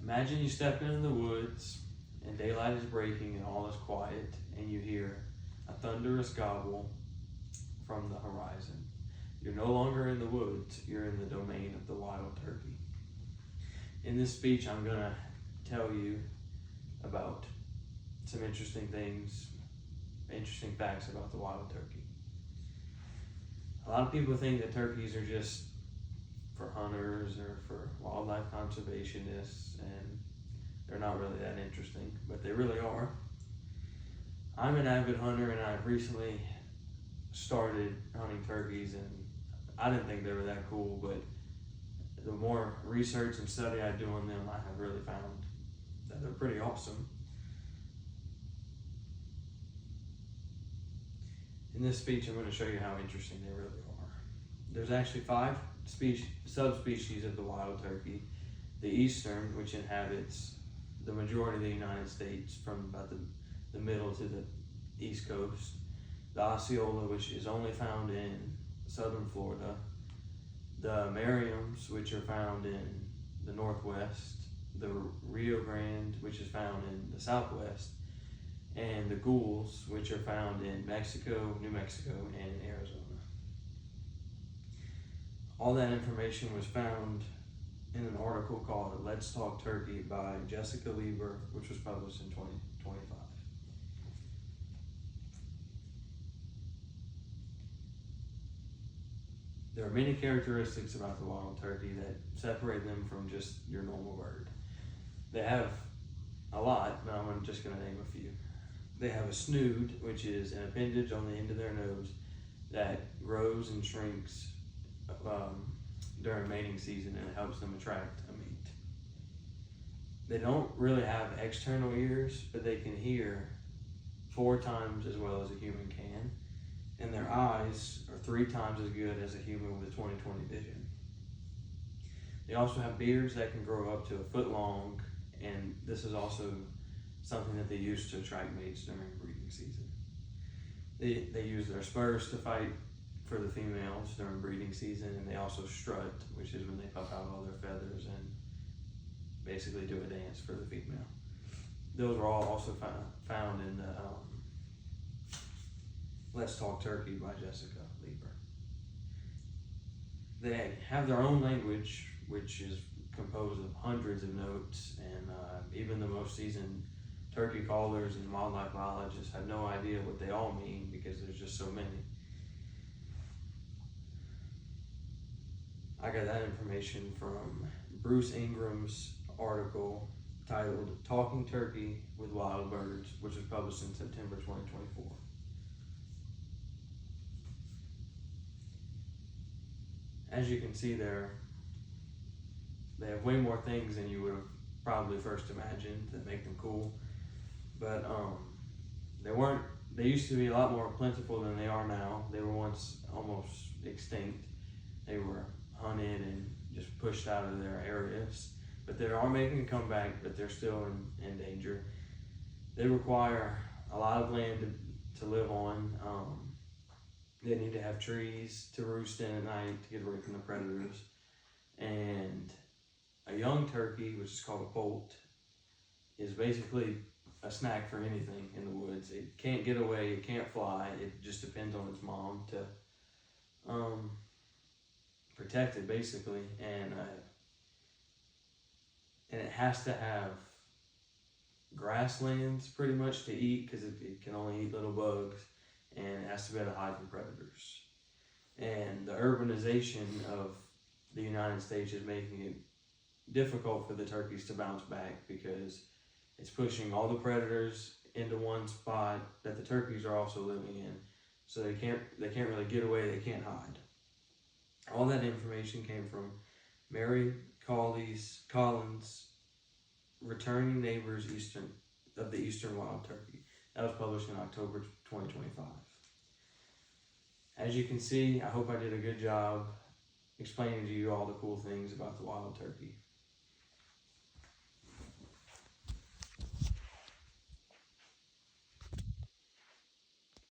Imagine you step into the woods and daylight is breaking and all is quiet and you hear a thunderous gobble from the horizon. You're no longer in the woods, you're in the domain of the wild turkey. In this speech, I'm going to tell you about some interesting things, interesting facts about the wild turkey. A lot of people think that turkeys are just for hunters or for wildlife conservationists, and they're not really that interesting, but they really are. I'm an avid hunter, and I've recently started hunting turkeys, and I didn't think they were that cool, but the more research and study I do on them, I have really found that they're pretty awesome. In this speech, I'm going to show you how interesting they really are. There's actually 5 subspecies of the wild turkey. The eastern, which inhabits the majority of the United States from about the middle to the east coast. The Osceola, which is only found in southern Florida. The Merriams, which are found in the northwest. The Rio Grande, which is found in the southwest. And the Ghouls, which are found in Mexico, New Mexico, and in Arizona. All that information was found in an article called Let's Talk Turkey by Jessica Lieber, which was published in 2025. There are many characteristics about the wild turkey that separate them from just your normal bird. They have a lot, but I'm just going to name a few. They have a snood, which is an appendage on the end of their nose that grows and shrinks during mating season, and it helps them attract a mate. They don't really have external ears, but they can hear 4 times as well as a human can, and their eyes are 3 times as good as a human with 20/20 vision. They also have beards that can grow up to a foot long, and this is also something that they use to attract mates during breeding season. They use their spurs to fight for the females during breeding season, and they also strut, which is when they puff out all their feathers and basically do a dance for the female. Those are all also found in the Let's Talk Turkey by Jessica Lieber. They have their own language, which is composed of hundreds of notes, and even the most seasoned turkey callers and wildlife biologists have no idea what they all mean because there's just so many. I got that information from Bruce Ingram's article titled Talking Turkey with Wild Birds, which was published in September 2024. As you can see there, they have way more things than you would have probably first imagined that make them cool. But they used to be a lot more plentiful than they are now. They were once almost extinct. They were hunted and just pushed out of their areas. But they are making a comeback, but they're still in danger. They require a lot of land to live on. They need to have trees to roost in at night to get away from the predators. And a young turkey, which is called a poult, is basically a snack for anything in the woods. It can't get away, it can't fly, it just depends on its mom to protect it basically, and it has to have grasslands pretty much to eat because it can only eat little bugs, and it has to be able to hide from predators. And the urbanization of the United States is making it difficult for the turkeys to bounce back because it's pushing all the predators into one spot that the turkeys are also living in. So they can't really get away, they can't hide. All that information came from Mary Collins, Returning Neighbors of the Eastern Wild Turkey. That was published in October 2025. As you can see, I hope I did a good job explaining to you all the cool things about the wild turkey.